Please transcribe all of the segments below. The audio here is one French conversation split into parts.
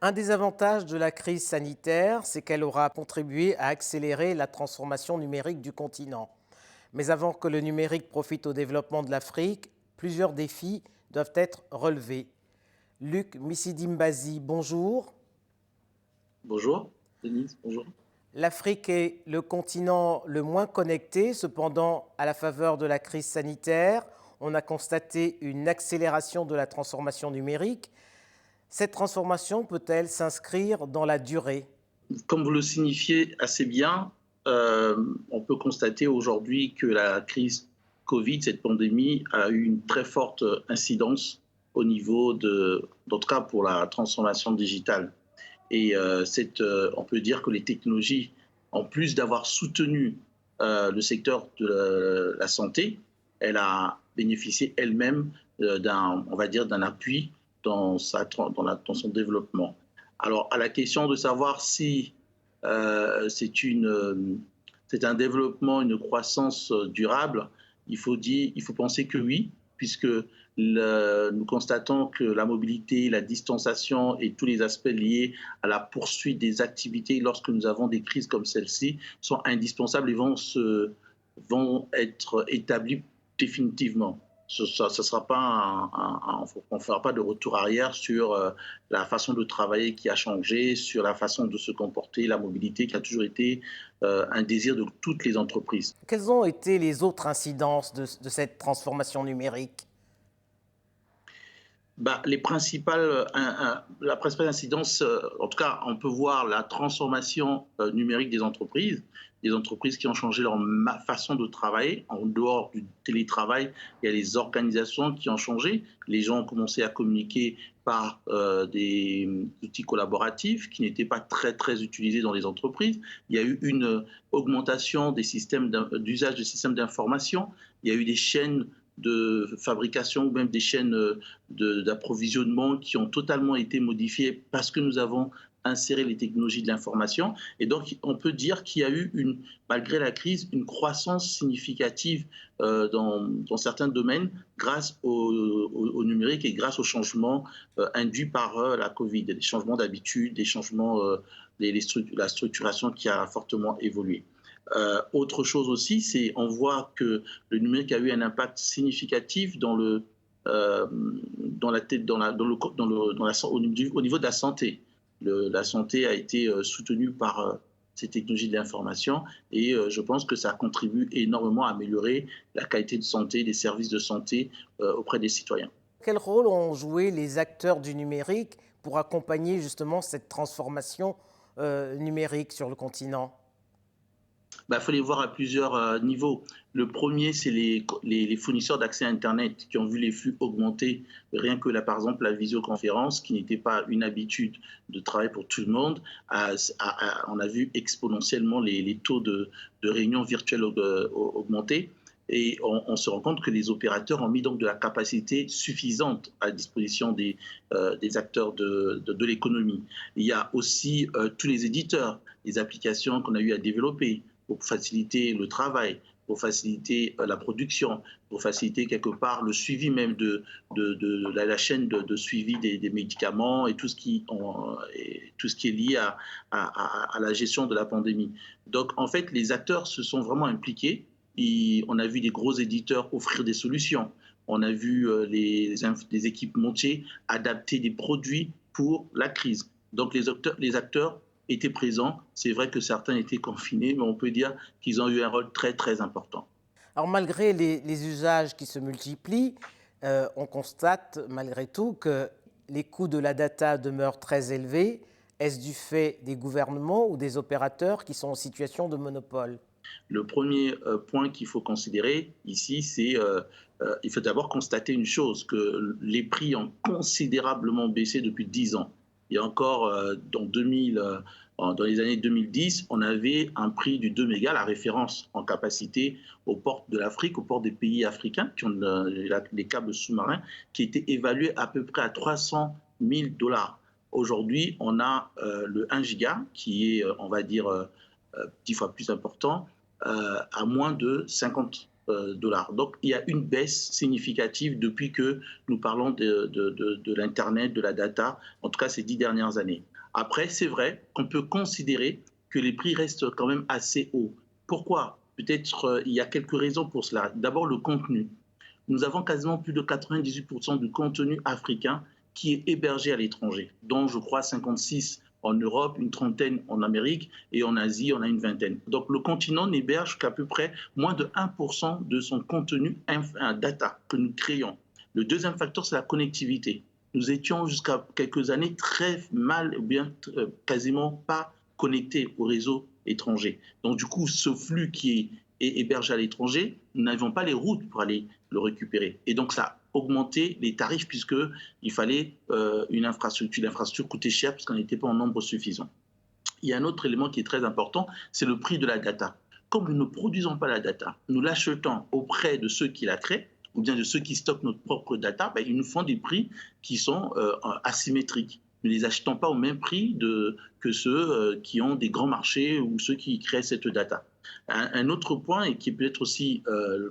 Un des avantages de la crise sanitaire, c'est qu'elle aura contribué à accélérer la transformation numérique du continent. Mais avant que le numérique profite au développement de l'Afrique, plusieurs défis doivent être relevés. Luc Missidimbazi, bonjour. Bonjour, Denise, bonjour. L'Afrique est le continent le moins connecté. Cependant, à la faveur de la crise sanitaire, on a constaté une accélération de la transformation numérique. Cette transformation peut-elle s'inscrire dans la durée? Comme vous le signifiez assez bien, on peut constater aujourd'hui que la crise Covid, cette pandémie, a eu une très forte incidence au niveau en tout cas pour la transformation digitale. Et on peut dire que les technologies, en plus d'avoir soutenu le secteur de la santé, elle a bénéficié elle-même on va dire, d'un appui dans son développement. Alors, à la question de savoir si c'est un développement, une croissance durable, il faut penser que oui, puisque nous constatons que la mobilité, la distanciation et tous les aspects liés à la poursuite des activités lorsque nous avons des crises comme celle-ci sont indispensables et vont être établis définitivement. Sera pas on ne fera pas de retour arrière sur la façon de travailler qui a changé, sur la façon de se comporter, la mobilité qui a toujours été un désir de toutes les entreprises. Quelles ont été les autres incidences de cette transformation numérique? Les la principale incidence, en tout cas, on peut voir la transformation numérique des entreprises qui ont changé leur façon de travailler. En dehors du télétravail, il y a les organisations qui ont changé. Les gens ont commencé à communiquer par des outils collaboratifs qui n'étaient pas très utilisés dans les entreprises. Il y a eu une augmentation d'usage de systèmes d'information. Il y a eu des chaînes de fabrication ou même des chaînes d'approvisionnement qui ont totalement été modifiées parce que nous avons inséré les technologies de l'information. Et donc, on peut dire qu'il y a eu, malgré la crise, une croissance significative dans certains domaines grâce au numérique et grâce aux changements induits par la Covid, des changements d'habitude, des changements, la structuration qui a fortement évolué. Autre chose aussi, c'est on voit que le numérique a eu un impact significatif au niveau de la santé. La santé a été soutenue par ces technologies de l'information et je pense que ça contribue énormément à améliorer la qualité de santé, des services de santé auprès des citoyens. Quel rôle ont joué les acteurs du numérique pour accompagner justement cette transformation numérique sur le continent? Il faut les voir à plusieurs niveaux. Le premier, c'est les fournisseurs d'accès à Internet qui ont vu les flux augmenter. Rien que là, par exemple, la visioconférence, qui n'était pas une habitude de travail pour tout le monde, on a vu exponentiellement les taux de réunions virtuelles augmenter. Et on se rend compte que les opérateurs ont mis donc de la capacité suffisante à disposition des acteurs de l'économie. Il y a aussi tous les éditeurs, les applications qu'on a eu à développer pour faciliter le travail, pour faciliter la production, pour faciliter quelque part le suivi même de la chaîne de suivi des médicaments et tout ce qui est lié à la gestion de la pandémie. Donc en fait, les acteurs se sont vraiment impliqués. On a vu des gros éditeurs offrir des solutions. On a vu des équipementiers adapter des produits pour la crise. Donc les acteurs étaient présents. C'est vrai que certains étaient confinés, mais on peut dire qu'ils ont eu un rôle très important. Alors malgré les usages qui se multiplient, on constate malgré tout que les coûts de la data demeurent très élevés. Est-ce du fait des gouvernements ou des opérateurs qui sont en situation de monopole? Le premier point qu'il faut considérer ici, c'est il faut d'abord constater une chose, que les prix ont considérablement baissé depuis 10 ans. Il y a encore, dans les années 2010, on avait un prix du 2 mégas, la référence en capacité aux ports de l'Afrique, aux ports des pays africains qui ont les câbles sous-marins, qui était évalué à peu près à 300 000 dollars. Aujourd'hui, on a le 1 giga qui est, on va dire, 10 fois plus important, à moins de 50 dollars. Donc, il y a une baisse significative depuis que nous parlons de l'Internet, de la data, en tout cas ces 10 dernières années. Après, c'est vrai qu'on peut considérer que les prix restent quand même assez hauts. Pourquoi? Peut-être il y a quelques raisons pour cela. D'abord, le contenu. Nous avons quasiment plus de 98% du contenu africain qui est hébergé à l'étranger, dont je crois 56 en Europe, une trentaine en Amérique et en Asie, on a une vingtaine. Donc le continent n'héberge qu'à peu près moins de 1% de son contenu data que nous créons. Le deuxième facteur, c'est la connectivité. Nous étions jusqu'à quelques années très mal, bien quasiment pas connectés au réseau étranger. Donc du coup, ce flux qui est hébergé à l'étranger, nous n'avions pas les routes pour aller le récupérer. Et donc ça a augmenté les tarifs puisqu'il fallait une infrastructure. L'infrastructure coûtait cher parce qu'on n'était pas en nombre suffisant. Il y a un autre élément qui est très important, c'est le prix de la data. Comme nous ne produisons pas la data, nous l'achetons auprès de ceux qui la créent, ou bien de ceux qui stockent notre propre data, ben, ils nous font des prix qui sont asymétriques. Nous ne les achetons pas au même prix que ceux qui ont des grands marchés ou ceux qui créent cette data. Un autre point, et qui est peut-être aussi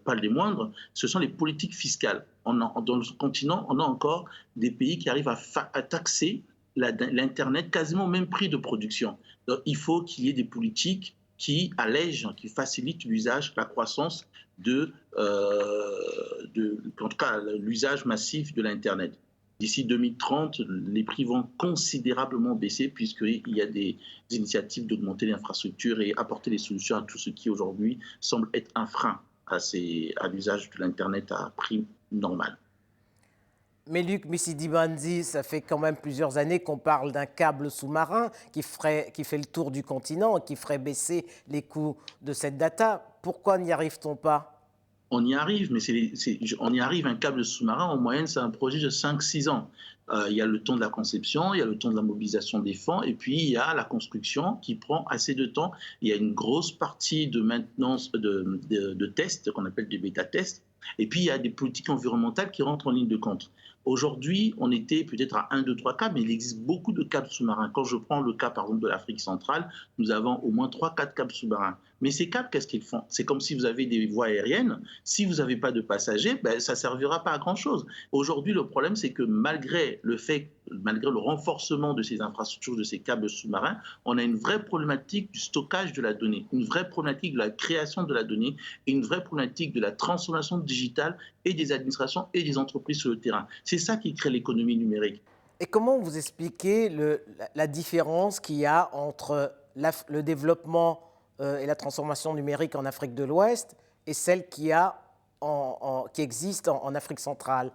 pas les moindres, ce sont les politiques fiscales. Dans le continent, on a encore des pays qui arrivent à taxer l'Internet quasiment au même prix de production. Donc, il faut qu'il y ait des politiques qui allègent, qui facilitent l'usage, la croissance en tout cas, l'usage massif de l'Internet. D'ici 2030, les prix vont considérablement baisser puisqu'il y a des initiatives d'augmenter l'infrastructure et apporter des solutions à tout ce qui aujourd'hui semble être un frein à l'usage de l'Internet à prix normal. Mais Luc Missidibandi, ça fait quand même plusieurs années qu'on parle d'un câble sous-marin qui fait le tour du continent et qui ferait baisser les coûts de cette data. Pourquoi n'y arrive-t-on pas? On y arrive, mais on y arrive, un câble sous-marin, en moyenne, c'est un projet de 5-6 ans. Il y a le temps de la conception, il y a le temps de la mobilisation des fonds, et puis il y a la construction qui prend assez de temps. Il y a une grosse partie de maintenance de tests, qu'on appelle des bêta-tests, et puis il y a des politiques environnementales qui rentrent en ligne de compte. Aujourd'hui, on était peut-être à 1, 2, 3 câbles, mais il existe beaucoup de câbles sous-marins. Quand je prends le cas, par exemple, de l'Afrique centrale, nous avons au moins 3-4 câbles sous-marins. Mais ces câbles, qu'est-ce qu'ils font? C'est comme si vous avez des voies aériennes. Si vous n'avez pas de passagers, ben, ça ne servira pas à grand-chose. Aujourd'hui, le problème, c'est que malgré le renforcement de ces infrastructures, de ces câbles sous-marins, on a une vraie problématique du stockage de la donnée, une vraie problématique de la création de la donnée et une vraie problématique de la transformation digitale et des administrations et des entreprises sur le terrain. C'est ça qui crée l'économie numérique. Et comment vous expliquez la différence qu'il y a entre le développement et la transformation numérique en Afrique de l'Ouest et celle qui existe en Afrique centrale?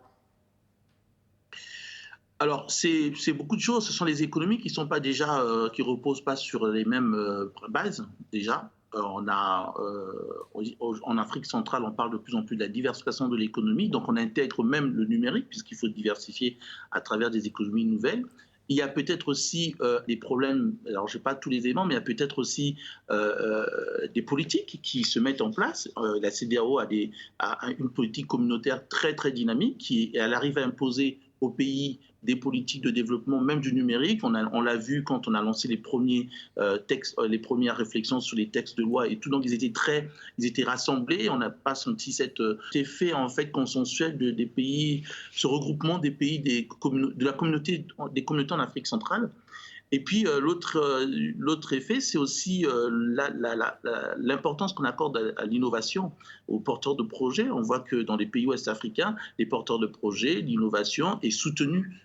Alors, c'est beaucoup de choses. Ce sont les économies qui qui reposent pas sur les mêmes bases, déjà. En Afrique centrale, on parle de plus en plus de la diversification de l'économie. Donc, on intègre même le numérique, puisqu'il faut diversifier à travers des économies nouvelles. Il y a peut-être aussi des problèmes, alors je n'ai pas tous les éléments, mais il y a peut-être aussi des politiques qui se mettent en place. La CEDEAO a une politique communautaire très, très dynamique, elle arrive à imposer aux pays des politiques de développement, même du numérique. On l'a vu quand on a lancé les premiers textes, les premières réflexions sur les textes de loi et tout. Donc, ils étaient rassemblés. On n'a pas senti cet effet en fait consensuel des pays, ce regroupement des pays de la communauté, des communautés en Afrique centrale. Et puis, l'autre effet, c'est aussi l'importance qu'on accorde à l'innovation, aux porteurs de projets. On voit que dans les pays ouest-africains, les porteurs de projets, l'innovation est soutenue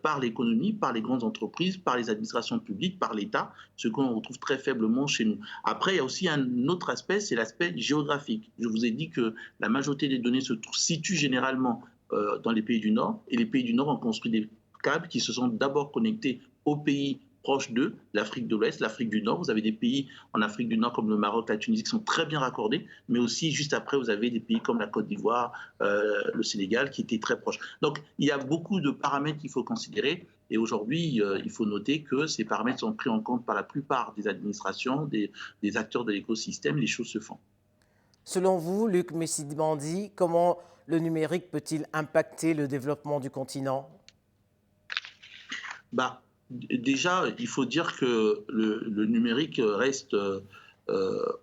par l'économie, par les grandes entreprises, par les administrations publiques, par l'État, ce qu'on retrouve très faiblement chez nous. Après, il y a aussi un autre aspect, c'est l'aspect géographique. Je vous ai dit que la majorité des données se situent généralement dans les pays du Nord, et les pays du Nord ont construit des câbles qui se sont d'abord connectés aux pays proches d'eux, l'Afrique de l'Ouest, l'Afrique du Nord. Vous avez des pays en Afrique du Nord comme le Maroc, la Tunisie qui sont très bien raccordés, mais aussi juste après, vous avez des pays comme la Côte d'Ivoire, le Sénégal qui étaient très proches. Donc, il y a beaucoup de paramètres qu'il faut considérer. Et aujourd'hui, il faut noter que ces paramètres sont pris en compte par la plupart des administrations, des acteurs de l'écosystème. Les choses se font. Selon vous, Luc Missidibandi, comment le numérique peut-il impacter le développement du continent? Déjà, il faut dire que le numérique reste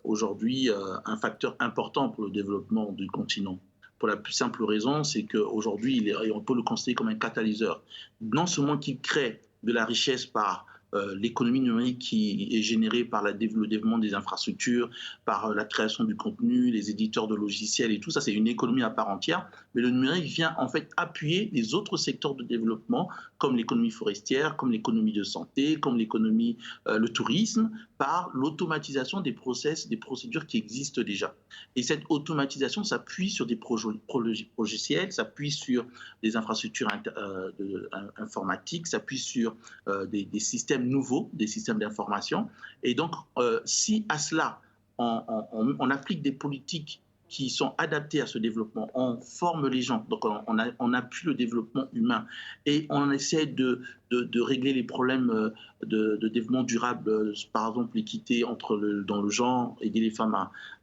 aujourd'hui un facteur important pour le développement du continent. Pour la plus simple raison, c'est qu'aujourd'hui, on peut le considérer comme un catalyseur. Non seulement qu'il crée de la richesse par l'économie numérique qui est générée par le développement des infrastructures, par la création du contenu, les éditeurs de logiciels et tout ça, c'est une économie à part entière. Mais le numérique vient en fait appuyer les autres secteurs de développement, comme l'économie forestière, comme l'économie de santé, comme l'économie, le tourisme, par l'automatisation des process, des procédures qui existent déjà. Et cette automatisation s'appuie sur des logiciels, s'appuie sur des infrastructures informatiques, s'appuie sur des systèmes nouveaux, des systèmes d'information. Et donc, si à cela, on applique des politiques qui sont adaptées à ce développement, on forme les gens, donc on appuie le développement humain et on essaie de régler les problèmes de développement durable, par exemple l'équité dans le genre, aider les femmes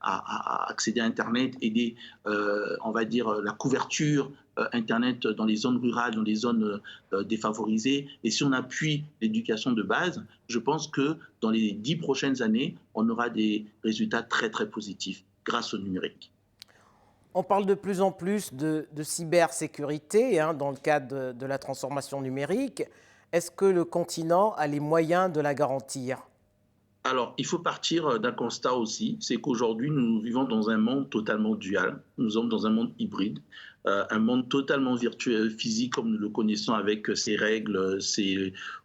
à accéder à Internet, aider, on va dire, la couverture Internet dans les zones rurales, dans les zones défavorisées. Et si on appuie l'éducation de base, je pense que dans les 10 prochaines années, on aura des résultats très, très positifs grâce au numérique. On parle de plus en plus de cybersécurité dans le cadre de la transformation numérique. Est-ce que le continent a les moyens de la garantir? Alors, il faut partir d'un constat aussi, c'est qu'aujourd'hui, nous vivons dans un monde totalement dual. Nous sommes dans un monde hybride, un monde totalement virtuel, physique, comme nous le connaissons, avec ses règles,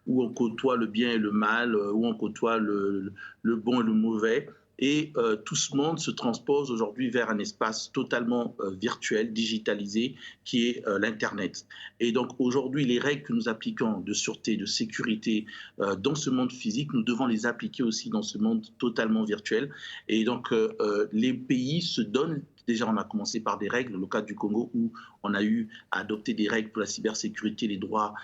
où on côtoie le bien et le mal, où on côtoie le bon et le mauvais. Et tout ce monde se transpose aujourd'hui vers un espace totalement virtuel, digitalisé, qui est l'Internet. Et donc aujourd'hui, les règles que nous appliquons de sûreté, de sécurité dans ce monde physique, nous devons les appliquer aussi dans ce monde totalement virtuel. Et donc les pays se donnent. Déjà, on a commencé par des règles, le cas du Congo, où on a eu à adopter des règles pour la cybersécurité, les droits,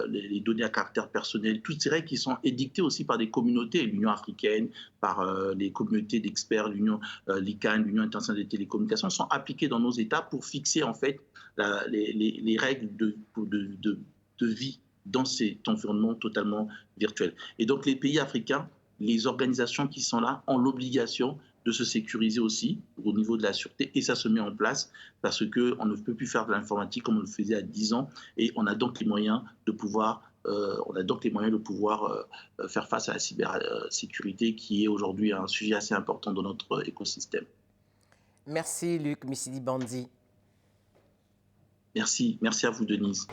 les données à caractère personnel, toutes ces règles qui sont édictées aussi par des communautés, l'Union africaine, par les communautés d'experts, l'ICANN, l'Union internationale des télécommunications, sont appliquées dans nos États pour fixer en fait les règles de vie dans cet environnement totalement virtuel. Et donc les pays africains, les organisations qui sont là ont l'obligation de se sécuriser aussi au niveau de la sûreté, et ça se met en place parce qu'on ne peut plus faire de l'informatique comme on le faisait à 10 ans, et on a donc les moyens de pouvoir faire face à la cybersécurité qui est aujourd'hui un sujet assez important dans notre écosystème. Merci Luc Missidi-Bandzi. Merci à vous Denise.